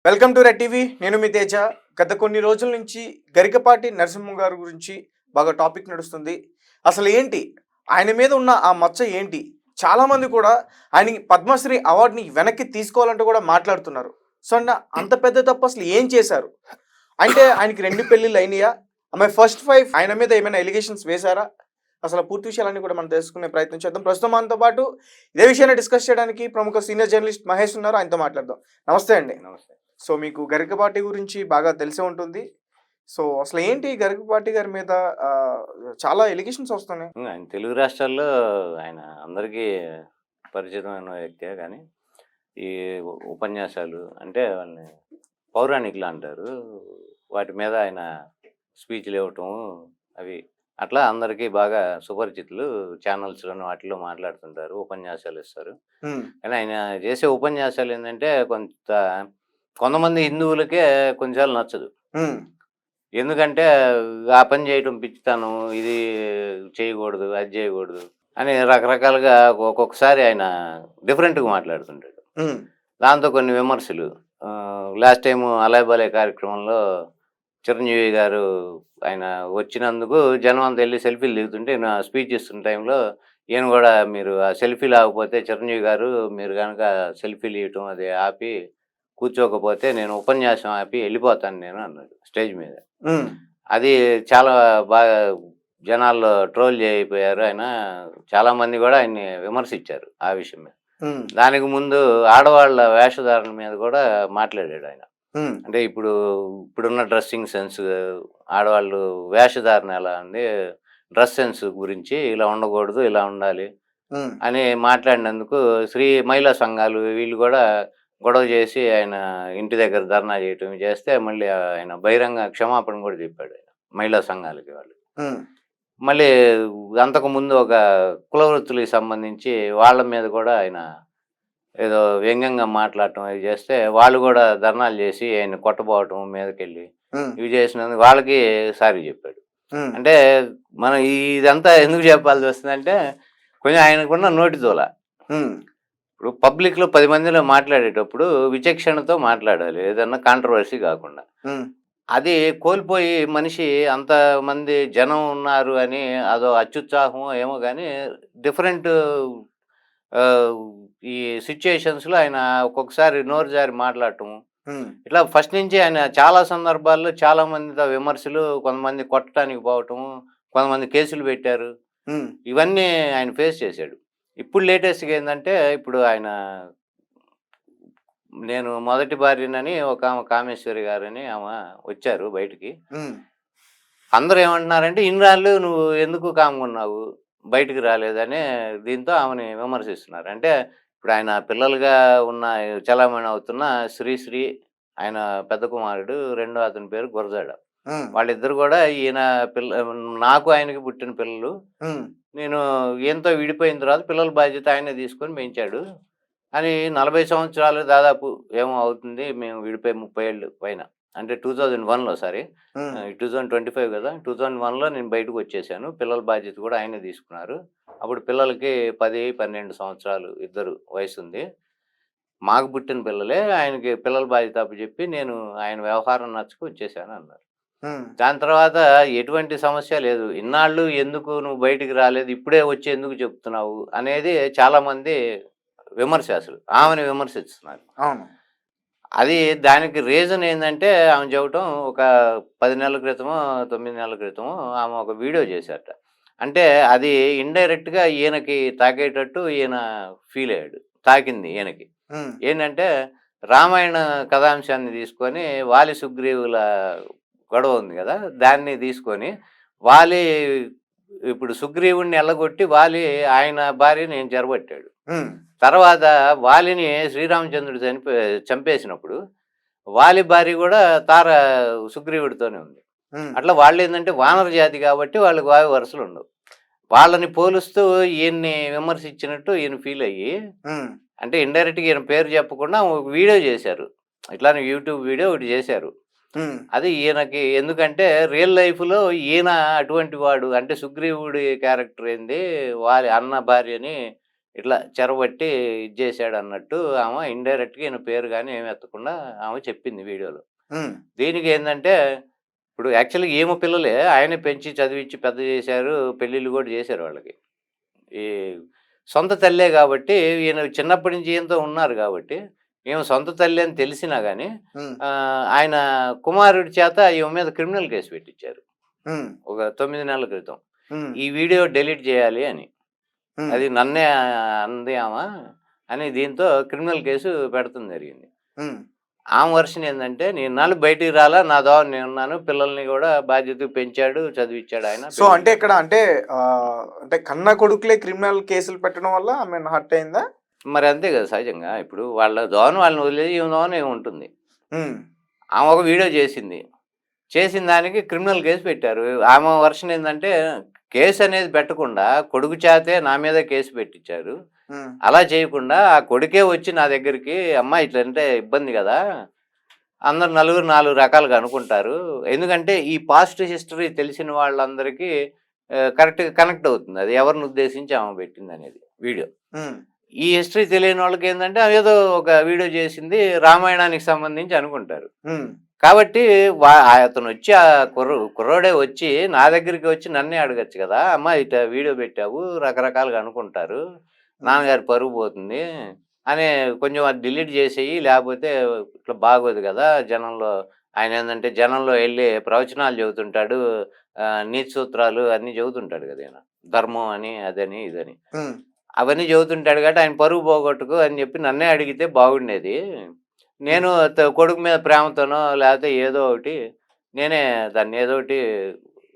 Welcome to red TV. నేను మీ తేజ. గత కొన్ని రోజుల నుంచి గరికపాటి నరసింహ గారి గురించి బాగా టాపిక్ నడుస్తుంది. అసలు ఏంటి ఆయన మీద ఉన్న ఆ మచ్చ ఏంటి? చాలామంది కూడా ఆయనకి పద్మశ్రీ అవార్డుని వెనక్కి తీసుకోవాలంటూ కూడా మాట్లాడుతున్నారు. సో అంత పెద్ద తప్పు అసలు ఏం చేశారు? అంటే ఆయనకి 2 పెళ్ళిళ్ళు అయినాయా? ఆమె ఫస్ట్ వైఫ్ ఆయన మీద ఏమైనా ఎలిగేషన్స్ వేశారా? అసలు పూర్తి విషయాలన్నీ కూడా మనం తెలుసుకునే ప్రయత్నం చేద్దాం. ప్రస్తుతం మనతో పాటు ఇదే విషయాన్ని డిస్కస్ చేయడానికి ప్రముఖ సీనియర్ జర్నలిస్ట్ మహేష్ ఉన్నారు. ఆయనతో మాట్లాడదాం. నమస్తే అండి. నమస్తే. సో మీకు గరికపాటి గురించి బాగా తెలిసే ఉంటుంది. సో అసలు ఏంటి గరికపాటి గారి మీద చాలా ఎలిగేషన్స్ వస్తున్నాయి. ఆయన తెలుగు రాష్ట్రాల్లో ఆయన అందరికీ పరిచితమైన వ్యక్తే. కానీ ఈ ఉపన్యాసాలు అంటే వాళ్ళని పౌరాణికులు అంటారు. వాటి మీద ఆయన స్పీచ్లు ఇవ్వటం అవి అట్లా అందరికీ బాగా సుపరిచితులు. ఛానల్స్లోను వాటిలో మాట్లాడుతుంటారు, ఉపన్యాసాలు ఇస్తారు. కానీ ఆయన చేసే ఉపన్యాసాలు ఏంటంటే కొంతమంది హిందువులకే కొంచెం నచ్చదు. ఎందుకంటే ఆ పని చేయటం పిచ్చితనం, ఇది చేయకూడదు, అది చేయకూడదు అని రకరకాలుగా ఒక్కొక్కసారి ఆయన డిఫరెంట్గా మాట్లాడుతుంటాడు. దాంతో కొన్ని విమర్శలు. లాస్ట్ టైం అలాయ్ కార్యక్రమంలో చిరంజీవి గారు ఆయన వచ్చినందుకు జనం అంతా వెళ్ళి సెల్ఫీలు దిగుతుంటే నా స్పీచ్ ఇస్తున్న టైంలో ఈయన కూడా మీరు ఆ సెల్ఫీ లేకపోతే చిరంజీవి గారు మీరు కనుక సెల్ఫీలు ఇవ్వటం అది ఆపి కూర్చోకపోతే నేను ఉపన్యాసం ఆపి వెళ్ళిపోతాను నేను అన్నాడు స్టేజ్ మీద. అది చాలా బాగా జనాల్లో ట్రోల్ అయిపోయారు. ఆయన చాలా మంది కూడా ఆయన్ని విమర్శించారు ఆ విషయం మీద. దానికి ముందు ఆడవాళ్ళ వేషధారణ మీద కూడా మాట్లాడాడు ఆయన. అంటే ఇప్పుడున్న డ్రెస్సింగ్ సెన్స్, ఆడవాళ్ళు వేషధారణ ఎలా ఉంది, డ్రెస్ సెన్స్ గురించి ఇలా ఉండకూడదు, ఇలా ఉండాలి అని మాట్లాడినందుకు మహిళా సంఘాలు వీళ్ళు కూడా గొడవ చేసి ఆయన ఇంటి దగ్గర ధర్నా చేయటం చేస్తే మళ్ళీ ఆయన బహిరంగ క్షమాపణ కూడా చెప్పాడు ఆయన మహిళా సంఘాలకి. వాళ్ళు మళ్ళీ అంతకుముందు ఒక కులవృత్తులకు సంబంధించి వాళ్ళ మీద కూడా ఆయన ఏదో వ్యంగ్యంగా మాట్లాడటం అవి చేస్తే వాళ్ళు కూడా ధర్నాలు చేసి ఆయన కొట్టబోవటం మీదకెళ్ళి ఇవి చేసినందుకు వాళ్ళకి సారీ చెప్పాడు. అంటే మనం ఇదంతా ఎందుకు చెప్పాల్సి వస్తుందంటే కొంచెం ఆయనకున్న నోటి తోల. ఇప్పుడు పబ్లిక్లో 10 మందిలో మాట్లాడేటప్పుడు విచక్షణతో మాట్లాడాలి, ఏదన్నా కాంట్రవర్సీ కాకుండా. అది కోల్పోయి మనిషి అంతమంది జనం ఉన్నారు అని అదో అత్యుత్సాహం ఏమో కానీ డిఫరెంట్ ఈ సిచ్యుయేషన్స్లో ఆయన ఒక్కొక్కసారి నోరు జారి మాట్లాడటం ఇట్లా ఫస్ట్ నుంచి ఆయన చాలా సందర్భాల్లో చాలా మందితో విమర్శలు, కొంతమంది కొట్టడానికి పోవటం, కొంతమంది కేసులు పెట్టారు. ఇవన్నీ ఆయన ఫేస్ చేశాడు. ఇప్పుడు లేటెస్ట్గా ఏంటంటే ఇప్పుడు ఆయన నేను మొదటి భార్యనని ఒక ఆమె కామేశ్వరి గారని ఆమె వచ్చారు బయటికి. అందరూ ఏమంటున్నారంటే ఇన్రాళ్ళు నువ్వు ఎందుకు కామ్గున్నావు, బయటికి రాలేదని దీంతో ఆమెని విమర్శిస్తున్నారు. అంటే ఇప్పుడు ఆయన పిల్లలుగా ఉన్న చలామణి అవుతున్న శ్రీశ్రీ ఆయన పెద్ద కుమారుడు, రెండో అతని పేరు గురజాడ. వాళ్ళిద్దరు కూడా ఈయన నాకు ఆయనకి పుట్టిన పిల్లలు. నేను ఈయనతో విడిపోయిన తర్వాత పిల్లల బాధ్యత ఆయనే తీసుకొని పెంచాడు అని 40 సంవత్సరాలు దాదాపు ఏమో అవుతుంది మేము విడిపోయి 30 ఏళ్ళు పైన. అంటే 2001లో 2025 కదా, 2001లో నేను బయటకు వచ్చేసాను. పిల్లల బాధ్యత కూడా ఆయనే తీసుకున్నారు. అప్పుడు పిల్లలకి 10-12 సంవత్సరాలు ఇద్దరు వయసు ఉంది. మాకు పుట్టిన పిల్లలే, ఆయనకి పిల్లల బాధ్యత అప్పచెప్పి నేను ఆయన వ్యవహారం నచ్చకు వచ్చేసాను అన్నారు. దాని తర్వాత ఎటువంటి సమస్య లేదు. ఇన్నాళ్ళు ఎందుకు నువ్వు బయటికి రాలేదు, ఇప్పుడే వచ్చి ఎందుకు చెప్తున్నావు అనేది చాలా మంది విమర్శ. అసలు ఆమెను విమర్శిస్తున్నారు. అది దానికి రీజన్ ఏంటంటే ఆమె చెప్పటం ఒక 10 నెలల క్రితమో 9 నెలల క్రితమో ఆమె ఒక వీడియో చేశారట. అంటే అది ఇండైరెక్ట్గా ఈయనకి తాకేటట్టు ఈయన ఫీల్ అయ్యాడు. తాకింది ఈయనకి. ఏంటంటే రామాయణ కథాంశాన్ని తీసుకొని వాలి సుగ్రీవుల గొడవ ఉంది కదా, దాన్ని తీసుకొని వాలి ఇప్పుడు సుగ్రీవుడిని ఎల్లగొట్టి వాలి ఆయన భార్యని చెరబట్టాడు. తర్వాత వాలిని శ్రీరామచంద్రుడు చంపేసినప్పుడు వాలి భార్య కూడా తార సుగ్రీవుడితోనే ఉంది. అట్లా వాళ్ళు ఏంటంటే వానర జాతి కాబట్టి వాళ్ళకి వావి వరుసలు ఉండవు. వాళ్ళని పోలుస్తూ ఈయన్ని విమర్శించినట్టు ఈయన ఫీల్ అయ్యి అంటే ఇండైరెక్ట్గా ఈయన పేరు చెప్పకుండా ఒక వీడియో చేశారు. ఇట్లానే యూట్యూబ్ వీడియో ఒకటి చేశారు. అది ఈయనకి ఎందుకంటే రియల్ లైఫ్లో ఈయన అటువంటి వాడు. అంటే సుగ్రీవుడి క్యారెక్టర్ ఏంది, వారి అన్న భార్యని ఇట్లా చెరబట్టి ఇది చేశాడు అన్నట్టు ఆమె ఇండైరెక్ట్గా ఈయన పేరు కానీ ఏమి ఎత్తకుండా ఆమె చెప్పింది వీడియోలో. ఉమ్, దీనికి ఏంటంటే ఇప్పుడు యాక్చువల్గా ఈమె పిల్లలే ఆయనే పెంచి చదివించి పెద్ద చేశారు, పెళ్ళిళ్ళు కూడా చేశారు వాళ్ళకి. ఈ సొంత తల్లే కాబట్టి ఈయన చిన్నప్పటి నుంచి ఈయనతో ఉన్నారు కాబట్టి ఈమె సొంత తల్లి అని తెలిసినా కానీ ఉమ్, ఆయన కుమారుడి చేత ఈమె మీద క్రిమినల్ కేసు పెట్టించారు ఉమ్, ఒక 9 నెలల క్రితం. ఉమ్, ఈ వీడియో డెలీట్ చేయాలి అని. ఉమ్, అది నన్నే అంది ఆమె అని దీంతో క్రిమినల్ కేసు పెడతం జరిగింది. ఉమ్. ఆమె వర్షన్ ఏంటంటే నేను నాళ్ళు బయటికి రాలా, నా దోవన నేనున్నాను, పిల్లల్ని కూడా బాధ్యతగా పెంచాడు, చదివించాడు ఆయన. సో అంటే ఇక్కడ అంటే అంటే కన్న కొడుకులే క్రిమినల్ కేసులు పెట్టడం వల్ల ఆమె హర్ట్ అయిందా? మరి అంతే కదా సహజంగా. ఇప్పుడు వాళ్ళ దోవన వాళ్ళని వదిలేసి ఈమె దోవన ఏమి ఉంటుంది. ఉమ్, ఆమె ఒక వీడియో చేసింది. చేసిన దానికి క్రిమినల్ కేసు పెట్టారు. ఆమె వర్షన్ ఏందంటే కేసు అనేది పెట్టకుండా కొడుకు చేతే నా మీద కేసు పెట్టించారు. ఉమ్, అలా చేయకుండా ఆ కొడుకే వచ్చి నా దగ్గరికి అమ్మా ఇట్లంటే ఇబ్బంది కదా, అందరు నలుగురు 4 రకాలుగా అనుకుంటారు. ఎందుకంటే ఈ పాస్ట్ హిస్టరీ తెలిసిన వాళ్ళందరికీ కరెక్ట్‌గా కనెక్ట్ అవుతుంది. అది ఎవరిని ఉద్దేశించి ఆమె పెట్టిందనేది వీడియో. ఉమ్, ఈ హిస్టరీ తెలియని వాళ్ళకేందంటే ఏదో ఒక వీడియో చేసింది రామాయణానికి సంబంధించి అనుకుంటారు. ఉమ్, కాబట్టి అతనొచ్చి ఆ కుర్రోడే వచ్చి నా దగ్గరికి వచ్చి నన్నే అడగొచ్చు కదా! అమ్మా ఇట్టా వీడియో పెట్టావు రకరకాలుగా అనుకుంటారు. నాన్నగారి పరువు పోతుంది అని కొంచెం అది డిలీట్ చేసేయి. లేకపోతే ఇట్లా బాగోదు కదా! జనంలో ఆయనేందంటే జనంలో ఎళ్లి ప్రవచనాలు చెబుతుంటాడు. నీతి సూత్రాలు అన్నీ చెబుతుంటాడు కదా ఈయన. ధర్మం అని, అదని, ఇదని. ఉమ్, అవన్నీ చెబుతుంటాడు కాబట్టి ఆయన పరువు పోగొట్టుకు అని చెప్పి నన్నే అడిగితే బాగుండేది. నేను కొడుకు మీద ప్రేమతోనో లేకపోతే ఏదో ఒకటి నేనే దాన్ని ఏదో ఒకటి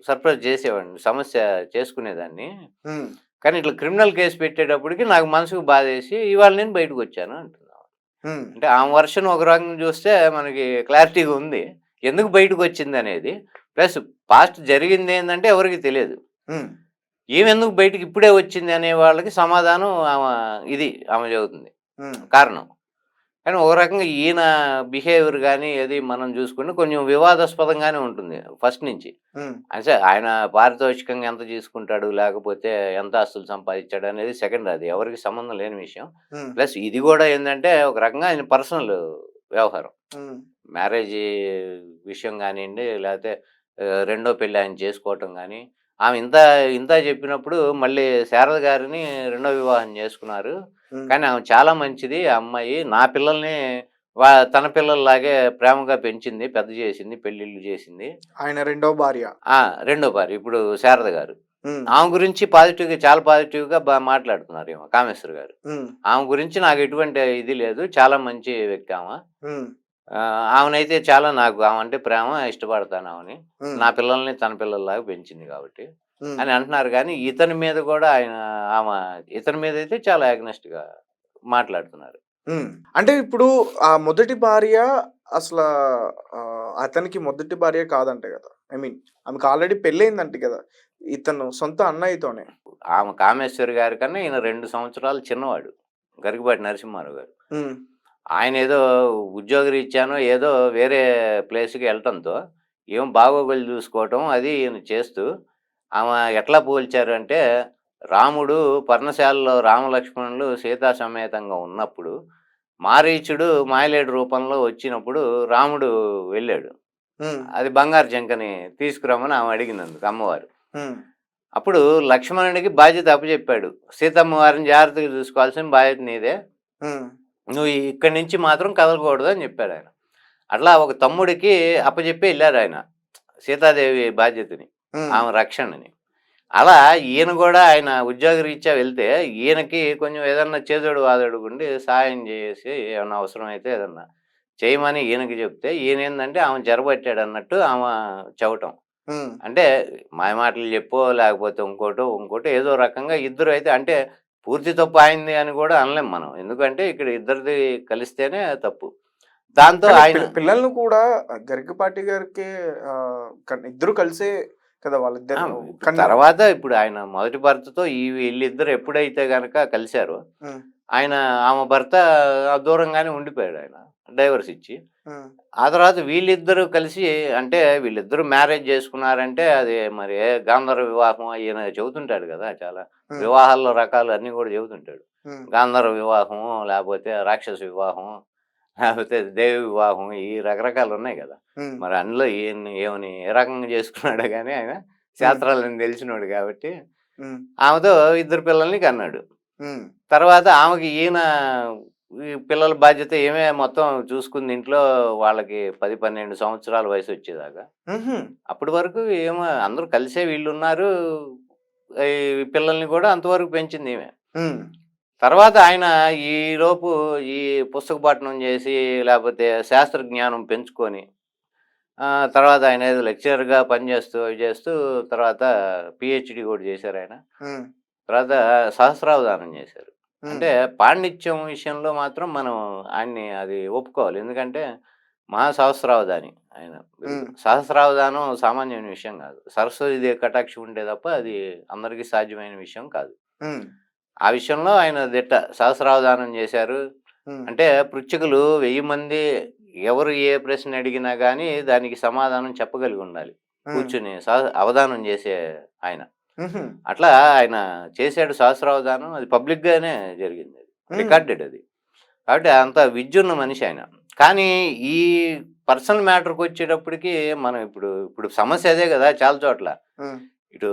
సర్ప్రైజ్ చేసేవాడిని. సమస్య చేసుకునేదాన్ని. ఉమ్, కానీ ఇట్లా క్రిమినల్ కేస్ పెట్టేటప్పటికి నాకు మనసుకు బాధేసి ఇవాళ నేను బయటకొచ్చాను అంటున్నాను. ఉమ్, అంటే ఆమె వర్షన్ ఒక రకంగా చూస్తే మనకి క్లారిటీగా ఉంది. ఎందుకు బయటకొచ్చిందనేది. ప్లస్ పాస్ట్ జరిగిందేందంటే ఎవరికీ తెలియదు. ఉమ్, ఈమెందుకు బయటికి ఇప్పుడే వచ్చింది అనే వాళ్ళకి సమాధానం ఆమె చెబుతుంది. ఉమ్, కారణం. కానీ ఒక రకంగా ఈయన బిహేవియర్ గానీ అది మనం చూసుకుంటే కొంచెం వివాదాస్పదంగానే ఉంటుంది ఫస్ట్ నుంచి. ఉమ్, అంటే ఆయన పారితోషికంగా ఎంత తీసుకుంటాడు, లేకపోతే ఎంత ఆస్తులు సంపాదించాడు అనేది సెకండ్. అది ఎవరికీ సంబంధం లేని విషయం. ఉమ్, ప్లస్ ఇది కూడా ఏందంటే ఒక రకంగా ఆయన పర్సనల్ వ్యవహారం. ఉమ్, మ్యారేజీ విషయం గానియండి, లేకపోతే రెండో పెళ్లి ఆయన చేసుకోవటం గానీ, ఆమె ఇంత చెప్పినప్పుడు మళ్ళీ శారద గారిని రెండో వివాహం చేసుకున్నారు. ఉమ్. కానీ ఆమె చాలా మంచిది ఆ అమ్మాయి. నా పిల్లల్ని తన పిల్లల్లాగే ప్రేమగా పెంచింది, పెద్ద చేసింది, పెళ్ళిళ్ళు చేసింది. ఆయన రెండో భార్య. రెండో భార్య ఇప్పుడు శారద గారు. ఉమ్, ఆమె గురించి పాజిటివ్‌గా చాలా పాజిటివ్‌గా మాట్లాడుతున్నారు ఈమె కామేశ్వర్ గారు. ఉమ్, ఆమె గురించి నాకు ఎటువంటి ఇది లేదు. చాలా మంచి వ్యక్తి ఆమె. ఉమ్, ఆమెనైతే చాలా నాకు ఆమె అంటే ప్రేమ, ఇష్టపడతాను ఆమెని. ఉమ్, నా పిల్లల్ని తన పిల్లల్లాగా పెంచింది కాబట్టి ఉమ్, అని అంటున్నారు. కానీ ఇతని మీద కూడా ఆమె ఇతని మీద అయితే చాలా అగెయినెస్ట్‌గా మాట్లాడుతున్నారు. ఉమ్. అంటే ఇప్పుడు ఆ మొదటి భార్య అసలు అతనికి మొదటి భార్య కాదంట కదా. ఐ మీన్ ఆమెకు ఆల్రెడీ పెళ్ళయిందంట కదా ఇతను సొంత అన్నయ్యతోనే. ఆమె కామేశ్వరి గారి కన్నా ఈయన 2 సంవత్సరాలు చిన్నవాడు. గరికపాటి నరసింహారావు గారు. ఉమ్, ఆయన ఏదో ఉద్యోగరీత్యానో ఏదో వేరే ప్లేస్‌కి వెళ్ళటంతో ఈమె బాగోగులు చూసుకోవటం అది ఈయన చేస్తూ ఆమె ఎట్లా పోల్చారు అంటే రాముడు పర్ణశాలలో రామలక్ష్మణులు సీతా సమేతంగా ఉన్నప్పుడు మారీచుడు మాయలేడు రూపంలో వచ్చినప్పుడు రాముడు వెళ్ళాడు. ఉమ్, అది బంగారు జంకని తీసుకురమ్మని ఆమె అడిగినందుకు అమ్మవారు. ఉమ్, అప్పుడు లక్ష్మణుడికి బాధ్యత అప్పచెప్పాడు. సీతమ్మ వారిని జాగ్రత్తగా చూసుకోవాల్సిన బాధ్యత నీదే. ఉమ్, నువ్వు ఇక్కడి నుంచి మాత్రం కదలకూడదు అని చెప్పాడు ఆయన. అట్లా ఒక తమ్ముడికి అప్పచెప్పి వెళ్ళారు ఆయన సీతాదేవి బాధ్యతని, ఉమ్, ఆమె రక్షణని. అలా ఈయన కూడా ఆయన ఉద్యోగరీత్యా వెళ్తే ఈయనకి కొంచెం ఏదన్నా చేదోడు వాదోడు ఉండి సాయం చేసి ఏమన్నా అవసరమైతే ఏదన్నా చేయమని ఈయనకి చెప్తే ఈయన ఏంటంటే ఆమె జరబట్టాడు అన్నట్టు ఆమె చెప్పటం. ఉమ్, అంటే మాయమాటలు చెప్పో లేకపోతే ఇంకోటో ఏదో రకంగా ఇద్దరు అయితే అంటే పూర్తి తప్పు అయింది అని కూడా అనలేం మనం. ఎందుకంటే ఇక్కడ ఇద్దరిది కలిస్తేనే తప్పు. దాంతో కానీ ఆయన పిల్లలను కూడా గరికపాటి గారికి ఇద్దరు కలిసే కదా ఆ! వాళ్ళిద్దరు ఇప్పుడు కన్నా. తర్వాత ఇప్పుడు ఆయన మొదటి భర్తతో వీళ్ళిద్దరు ఎప్పుడైతే గనక కలిసారో ఉమ్, ఆయన ఆమె భర్త దూరంగానే ఉండిపోయాడు ఆయన డైవర్స్ ఇచ్చి. ఉమ్, ఆ తర్వాత వీళ్ళిద్దరూ కలిసి అంటే వీళ్ళిద్దరూ మ్యారేజ్ చేసుకున్నారంటే అది మరి గాంధర్వ వివాహం ఈయన చెబుతుంటాడు కదా చాలా ఉమ్, వివాహాల్లో రకాలు అన్నీ కూడా చెబుతుంటాడు. గాంధర్వ వివాహం, లేకపోతే రాక్షస వివాహం, లేకపోతే దేవి వివాహం, ఈ రకరకాలు ఉన్నాయి కదా. మరి అందులో ఏమని ఏ రకంగా చేసుకున్నాడో కానీ ఆయన శాస్త్రాలను తెలిసినోడు కాబట్టి ఆమెతో 2 పిల్లల్ని కన్నాడు. తర్వాత ఆమెకి ఈయన ఈ పిల్లల బాధ్యత ఏమే మొత్తం చూసుకుంది ఇంట్లో. వాళ్ళకి 10-12 సంవత్సరాల వయసు వచ్చేదాకా. అప్పటి వరకు ఏమో అందరూ కలిసే వీళ్ళున్నారు. ఈ పిల్లల్ని కూడా అంతవరకు పెంచింది ఈమె. తర్వాత ఆయన ఈలోపు ఈ పుస్తక పఠనం చేసి, లేకపోతే శాస్త్ర జ్ఞానం పెంచుకొని, తర్వాత ఆయన ఏదో లెక్చరర్గా పనిచేస్తూ అవి చేస్తూ తర్వాత పిహెచ్డి కూడా చేశారు ఆయన. తర్వాత సహస్రావధానం చేశారు. అంటే పాండిత్యం విషయంలో మాత్రం మనం ఆయన్ని అది ఒప్పుకోవాలి. ఎందుకంటే మహాసహస్రావధాని ఆయన. సహస్రావధానం సామాన్యమైన విషయం కాదు. సరస్వతి కటాక్షం ఉంటే తప్ప అది అందరికీ సాధ్యమైన విషయం కాదు. ఆ విషయంలో ఆయన దిట్ట. సహస్రావధానం చేశారు. అంటే పృచ్ఛకులు 1000 మంది ఎవరు ఏ ప్రశ్న అడిగినా కానీ దానికి సమాధానం చెప్పగలిగి ఉండాలి కూర్చుని అవధానం చేసే ఆయన. అట్లా ఆయన చేశాడు సహస్రావధానం. అది పబ్లిక్ గానే జరిగింది, అది రికార్డెడ్ అది. కాబట్టి అంత విద్యున్న మనిషి ఆయన. కానీ ఈ పర్సనల్ మ్యాటర్కి వచ్చేటప్పటికి మనం ఇప్పుడు సమస్య అదే కదా చాలా చోట్ల. ఇటు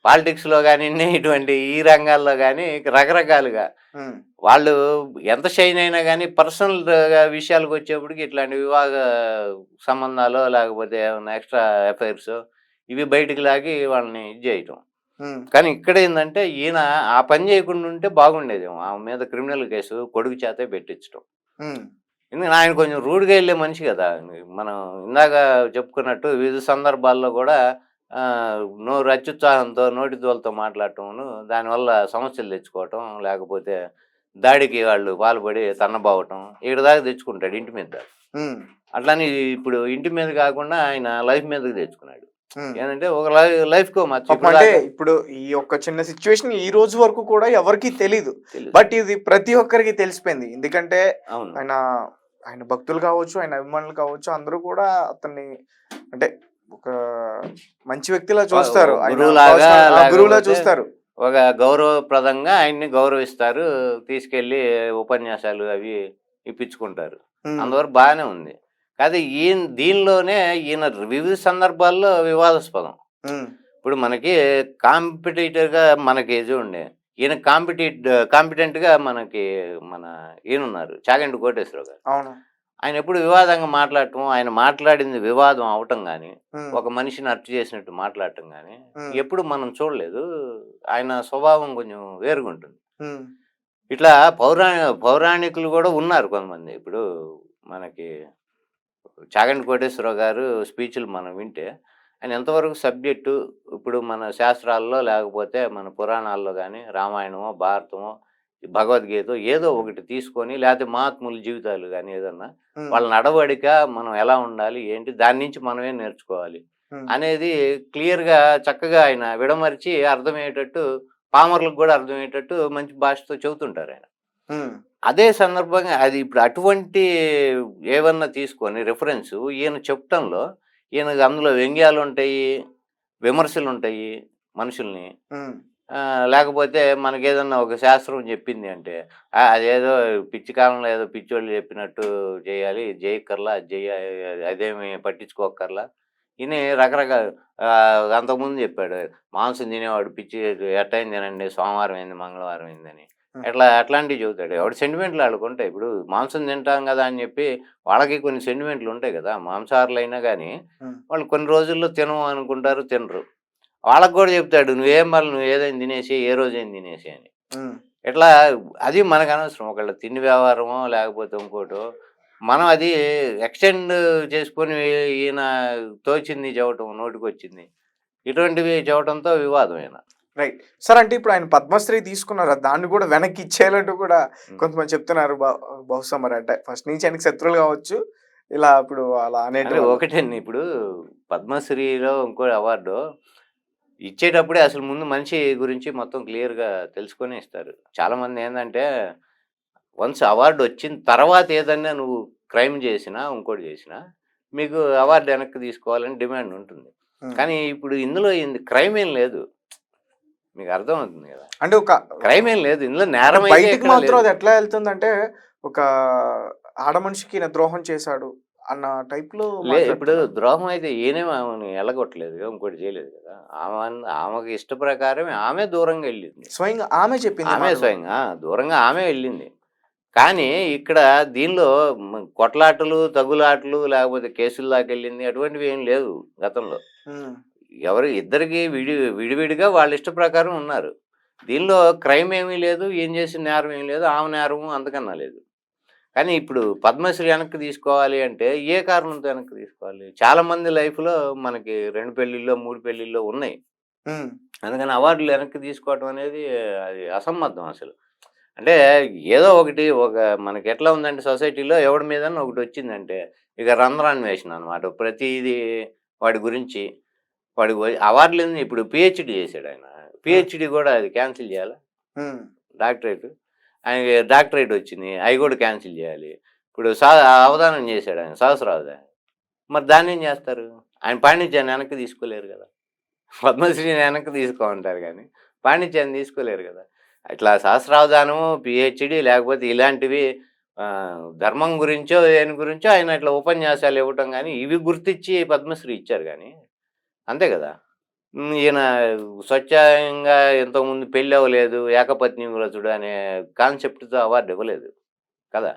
పాలిటిక్స్ లో కానివ్వండి, ఇటువంటి ఈ రంగాల్లో కానీ రకరకాలుగా వాళ్ళు ఎంత షైన్ అయినా కానీ పర్సనల్ విషయాలకు వచ్చేప్పటికి ఇట్లాంటి వివాహ సంబంధాలు లేకపోతే ఎక్స్ట్రా అఫైర్స్ ఇవి బయటికి లాగి వాళ్ళని ఇది చేయటం. కానీ ఇక్కడ ఏంటంటే ఈయన ఆ పని చేయకుండా ఉంటే బాగుండేదేమో. ఆమె మీద క్రిమినల్ కేసు కొడుకు చేతే పెట్టించడం. ఎందుకంటే ఆయన కొంచెం రూడ్గా వెళ్ళే మనిషి కదా. మనం ఇందాక చెప్పుకున్నట్టు వివిధ సందర్భాల్లో కూడా నోరు అత్యుత్సాహంతో నోటి దోలతో మాట్లాడటం, దానివల్ల సమస్యలు తెచ్చుకోవటం, లేకపోతే దాడికి వాళ్ళు పాల్పడి తన్నబావటం, ఇక్కడ దాకా తెచ్చుకుంటాడు ఇంటి మీద. అట్లానే ఇప్పుడు ఇంటి మీద కాకుండా ఆయన లైఫ్ మీదకి తెచ్చుకున్నాడు. ఏంటంటే ఒక లైఫ్ కో అంటే ఇప్పుడు ఈ ఒక్క చిన్న సిచ్యువేషన్ ఈ రోజు వరకు కూడా ఎవరికి తెలీదు. బట్ ఇది ప్రతి ఒక్కరికి తెలిసిపోయింది. ఎందుకంటే ఆయన భక్తులు కావచ్చు, ఆయన అభిమానులు కావచ్చు, అందరూ కూడా అతన్ని అంటే ఒక మంచి వ్యక్తిలా చూస్తారు, గురువులా చూస్తారు. ఒక గౌరవప్రదంగా ఆయన్ని గౌరవిస్తారు, తీసుకెళ్లి ఉపన్యాసాలు అవి ఇప్పించుకుంటారు. అందువరకు బాగానే ఉంది. కాదు దీనిలోనే ఈయన వివిధ సందర్భాల్లో వివాదాస్పదం. ఇప్పుడు మనకి కాంపిటేటివ్గా మనకి చూడండి, ఈయన కాంపిటెంట్గా మనకి ఈయనున్నారు చాగంటి కోటేశ్వరరావు గారు. అవును. ఆయన ఎప్పుడు వివాదంగా మాట్లాడటం, ఆయన మాట్లాడింది వివాదం అవటం కానీ, ఒక మనిషిని అర్చు చేసినట్టు మాట్లాడటం కానీ ఎప్పుడు మనం చూడలేదు. ఆయన స్వభావం కొంచెం వేరుగా ఉంటుంది. ఇట్లా పౌరాణికులు కూడా ఉన్నారు కొంతమంది. ఇప్పుడు మనకి చాగంటి కోటేశ్వరరావు గారు స్పీచ్లు మనం వింటే ఆయన ఎంతవరకు సబ్జెక్టు ఇప్పుడు మన శాస్త్రాల్లో లేకపోతే మన పురాణాల్లో కానీ రామాయణమో భారతమో భగవద్గీత ఏదో ఒకటి తీసుకొని, లేకపోతే మహాత్ముల జీవితాలు కానీ ఏదన్నా వాళ్ళ నడవడిక మనం ఎలా ఉండాలి ఏంటి దాని నుంచి మనమే నేర్చుకోవాలి అనేది క్లియర్గా చక్కగా ఆయన విడమరిచి అర్థమయ్యేటట్టు, పామర్లకు కూడా అర్థమయ్యేటట్టు మంచి భాషతో చెబుతుంటారు ఆయన. అదే సందర్భంగా అది ఇప్పుడు అటువంటి ఏమన్నా తీసుకొని రిఫరెన్స్ ఈయన చెప్పటంలో ఈయనకు అందులో వ్యంగ్యాలు ఉంటాయి, విమర్శలు ఉంటాయి మనుషుల్ని. లేకపోతే మనకేదన్నా ఒక శాస్త్రం చెప్పింది అంటే అదేదో పిచ్చి కాలంలో ఏదో పిచ్చోళ్ళు చెప్పినట్టు చేయాలి, చేయక్కర్లా, అదేమి పట్టించుకోక్కర్లా ఇని రకరకాల. అంతకుముందు చెప్పాడు మాంసం తినేవాడు పిచ్చి ఎట్టయిన తినండి, సోమవారం అయింది మంగళవారం అయిందని అట్లాంటివి చెబుతాడు. ఎవడు సెంటిమెంట్లు ఆడుకుంటాయి. ఇప్పుడు మాంసం తింటాం కదా అని చెప్పి వాళ్ళకి కొన్ని సెంటిమెంట్లు ఉంటాయి కదా. మాంసాహారులు అయినా కానీ వాళ్ళు కొన్ని రోజుల్లో తినము అనుకుంటారు, తినరు. వాళ్ళకు కూడా చెప్తాడు నువ్వు ఏదైనా తినేసి ఏ రోజైనా తినేసి అని. ఇట్లా అది మనకు అనవసరం. ఒకళ్ళ తిండి వ్యవహారమో లేకపోతే ఇంకోటో మనం అది ఎక్స్టెండ్ చేసుకొని ఈయన తోచింది చెప్పటం, నోటికి వచ్చింది ఇటువంటివి చెప్పడంతో వివాదమైన. Right sir. అంటే ఇప్పుడు ఆయన పద్మశ్రీ తీసుకున్నారు, దాన్ని కూడా వెనక్కి ఇచ్చేయాలంటూ కూడా కొంతమంది చెప్తున్నారు. బహుశా మరి అంటే ఫస్ట్ నుంచి ఆయనకి శత్రువులు కావచ్చు ఇలా ఇప్పుడు అలా అనేది ఒకటండి. ఇప్పుడు పద్మశ్రీలో ఇంకో అవార్డు ఇచ్చేటప్పుడే అసలు ముందు మనిషి గురించి మొత్తం క్లియర్గా తెలుసుకొని ఇస్తారు. చాలామంది ఏంటంటే వన్స్ అవార్డు వచ్చిన తర్వాత ఏదన్నా నువ్వు క్రైమ్ చేసినా ఇంకోటి చేసినా మీకు అవార్డు వెనక్కి తీసుకోవాలని డిమాండ్ ఉంటుంది. కానీ ఇప్పుడు ఇందులో క్రైమ్ ఏం లేదు. మీకు అర్థమవుతుంది కదా. అంటే ఒక క్రైమ్ ఏం లేదు ఇందులో, నేరం అయితే బయటికి ఎక్కడా మాత్రం లేదు. అది ఎట్లా వెళ్తుందంటే ఒక ఆడ మనిషికి ఈయన ద్రోహం చేశాడు అన్న టైప్ లో ఇప్పుడు మాట్లాడుతున్నారు. ద్రోహం అయితే ఈయనేమో ఆమెను ఎల్లగొట్టలేదు కదా, ఇంకోటి చేయలేదు కదా. ఆమెకి ఇష్ట ప్రకారం ఆమె దూరంగా వెళ్ళింది. స్వయంగా ఆమె చెప్పింది ఆమె మాటలు. స్వయంగా దూరంగా ఆమె వెళ్ళింది. కానీ ఇక్కడ దీనిలో కొట్లాటలు, తగులాటలు లేకపోతే కేసుల దాకా వెళ్ళింది అటువంటివి ఏం లేవు గతంలో. ఉమ్, ఎవరు ఇద్దరికి విడివిడిగా వాళ్ళ ఇష్ట ప్రకారం ఉన్నారు. దీనిలో క్రైమ్ ఏమీ లేదు, ఏం చేసిన నేరం ఏమీ లేదు, ఆమె నేరము అంతకన్నా లేదు. కానీ ఇప్పుడు పద్మశ్రీ వెనక్కి తీసుకోవాలి అంటే ఏ కారణంతో వెనక్కి తీసుకోవాలి? చాలామంది లైఫ్‌లో మనకి 2 పెళ్ళిళ్ళో, 3 పెళ్ళిళ్ళో ఉన్నాయి. ఉమ్, అందుకని అవార్డులు వెనక్కి తీసుకోవటం అనేది అది అసంబద్ధం అసలు. అంటే ఏదో ఒకటి మనకెట్లా ఉందంటే సొసైటీలో ఎవడి మీదన్నా ఒకటొచ్చిందంటే ఇక రంధ్రాన్వేషణ అనమాట. ప్రతీది వాడి గురించి. అవార్డులేంది ఇప్పుడు పీహెచ్‌డీ చేసాడాయన. ఉమ్, పీహెచ్‌డీ కూడా అది క్యాన్సిల్ చేయాలా? ఉమ్, డాక్టరేట్. ఆయనకి డాక్టరేట్ వచ్చింది. అయి కూడా క్యాన్సిల్ చేయాలి. ఇప్పుడు అవధానం చేసాడాయన సహస్రావధానం. మరి దాన్నేం చేస్తారు? ఆయన పాండిత్యాన్ని వెనక్కి తీసుకోలేరు కదా! పద్మశ్రీని వెనక్కి తీసుకోమంటారు గానీ, పాండిత్యాన్ని తీసుకోలేరు కదా! ఇట్లా సహస్రావధానము, పీహెచ్‌డీ లేకపోతే ఇలాంటివి ధర్మం గురించో, దేని గురించో ఆయన ఇట్లా ఉపన్యాసాలు ఇవ్వటం గానీ, ఇవి గుర్తిచ్చి పద్మశ్రీ ఇచ్చారు గానీ, అంతే కదా! ఈయన స్వచ్ఛంగా ఇంతకుముందు పెళ్లవ్వలేదు, ఏకపత్ని వ్రతుడు అనే కాన్సెప్ట్‌తో అవార్డ్ ఇవ్వలేదు కదా!